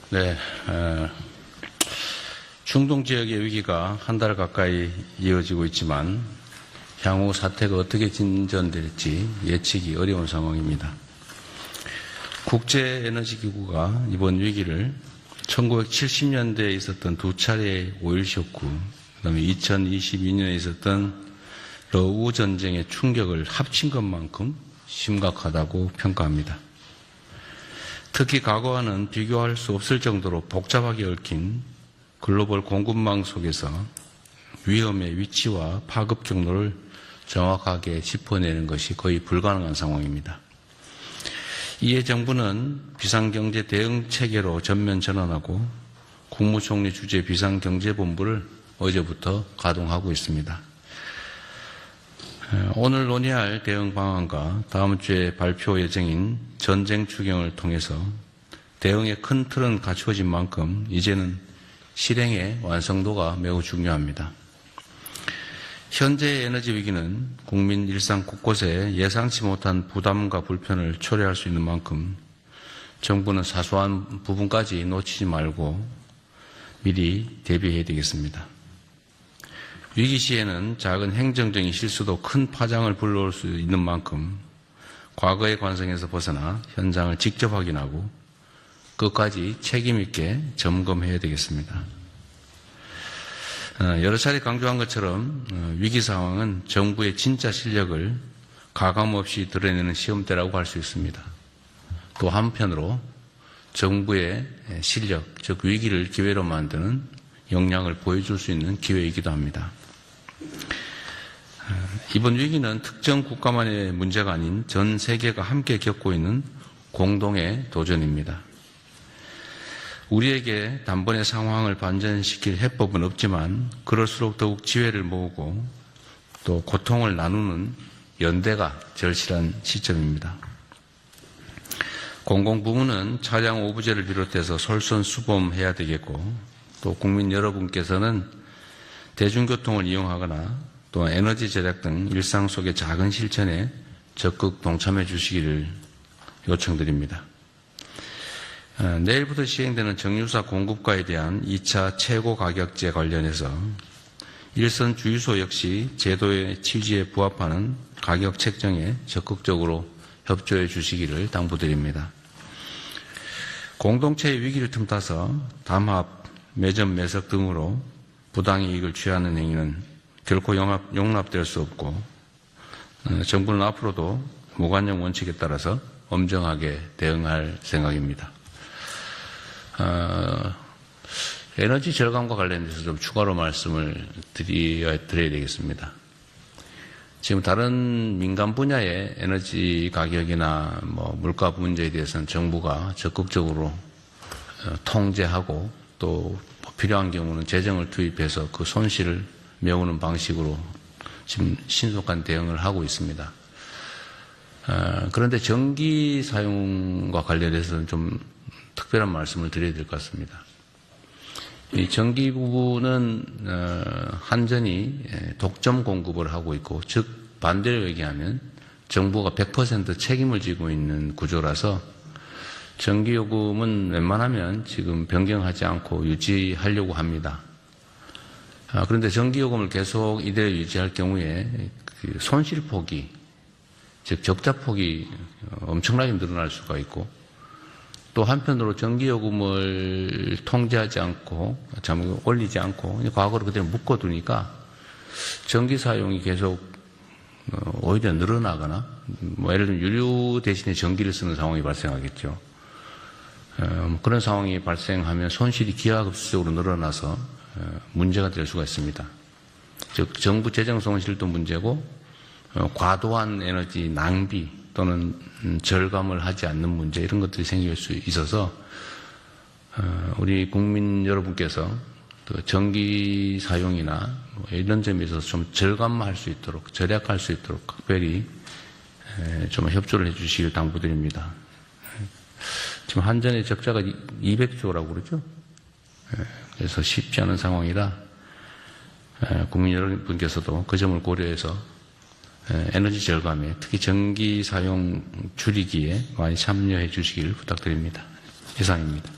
네, 중동 지역의 위기가 한 달 가까이 이어지고 있지만 향후 사태가 어떻게 진전될지 예측이 어려운 상황입니다. 국제에너지기구가 이번 위기를 1970년대에 있었던 두 차례의 오일 쇼크, 그다음에 2022년에 있었던 러우 전쟁의 충격을 합친 것만큼 심각하다고 평가합니다. 특히 과거와는 비교할 수 없을 정도로 복잡하게 얽힌 글로벌 공급망 속에서 위험의 위치와 파급 경로를 정확하게 짚어내는 것이 거의 불가능한 상황입니다. 이에 정부는 비상경제 대응 체계로 전면 전환하고 국무총리 주재 비상경제본부를 어제부터 가동하고 있습니다. 오늘 논의할 대응 방안과 다음 주에 발표 예정인 전쟁 추경을 통해서 대응의 큰 틀은 갖추어진 만큼 이제는 실행의 완성도가 매우 중요합니다. 현재의 에너지 위기는 국민 일상 곳곳에 예상치 못한 부담과 불편을 초래할 수 있는 만큼 정부는 사소한 부분까지 놓치지 말고 미리 대비해야 되겠습니다. 위기 시에는 작은 행정적인 실수도 큰 파장을 불러올 수 있는 만큼 과거의 관성에서 벗어나 현장을 직접 확인하고 끝까지 책임 있게 점검해야 되겠습니다. 여러 차례 강조한 것처럼 위기 상황은 정부의 진짜 실력을 가감없이 드러내는 시험대라고 할 수 있습니다. 또 한편으로 정부의 실력, 즉 위기를 기회로 만드는 역량을 보여줄 수 있는 기회이기도 합니다. 이번 위기는 특정 국가만의 문제가 아닌 전 세계가 함께 겪고 있는 공동의 도전입니다. 우리에게 단번에 상황을 반전시킬 해법은 없지만 그럴수록 더욱 지혜를 모으고 또 고통을 나누는 연대가 절실한 시점입니다. 공공부문은 차량 오부제를 비롯해서 솔선수범해야 되겠고 또 국민 여러분께서는 대중교통을 이용하거나 또 에너지 절약 등 일상 속의 작은 실천에 적극 동참해 주시기를 요청드립니다. 내일부터 시행되는 정유사 공급과에 대한 2차 최고가격제 관련해서 일선 주유소 역시 제도의 취지에 부합하는 가격 책정에 적극적으로 협조해 주시기를 당부드립니다. 공동체의 위기를 틈타서 담합, 매점 매석 등으로 부당이익을 취하는 행위는 결코 용납될 수 없고 정부는 앞으로도 무관용 원칙에 따라서 엄정하게 대응할 생각입니다. 에너지 절감과 관련해서 좀 추가로 말씀을 드려야 되겠습니다. 지금 다른 민간 분야의 에너지 가격이나 물가 문제에 대해서는 정부가 적극적으로 통제하고 또 필요한 경우는 재정을 투입해서 그 손실을 메우는 방식으로 지금 신속한 대응을 하고 있습니다. 그런데 전기 사용과 관련해서는 좀 특별한 말씀을 드려야 될 것 같습니다. 이 전기 부분은 한전이 독점 공급을 하고 있고, 즉 반대로 얘기하면 정부가 100% 책임을 지고 있는 구조라서 전기요금은 웬만하면 지금 변경하지 않고 유지하려고 합니다. 그런데 전기요금을 계속 이대로 유지할 경우에 그 손실폭이, 즉 적자폭이 엄청나게 늘어날 수가 있고, 또 한편으로 전기요금을 통제하지 않고, 올리지 않고, 과거로 그대로 묶어두니까 전기 사용이 계속 오히려 늘어나거나, 예를 들면 유류 대신에 전기를 쓰는 상황이 발생하겠죠. 그런 상황이 발생하면 손실이 기하급수적으로 늘어나서 문제가 될 수가 있습니다. 즉, 정부 재정 손실도 문제고, 과도한 에너지 낭비 또는 절감을 하지 않는 문제, 이런 것들이 생길 수 있어서 우리 국민 여러분께서 전기 사용이나 이런 점에 있어서 좀 절감할 수 있도록, 절약할 수 있도록 각별히 좀 협조를 해 주시길 당부드립니다. 지금 한전의 적자가 200조라고 그러죠. 그래서 쉽지 않은 상황이라 국민 여러분께서도 그 점을 고려해서 에너지 절감에, 특히 전기 사용 줄이기에 많이 참여해 주시길 부탁드립니다. 이상입니다.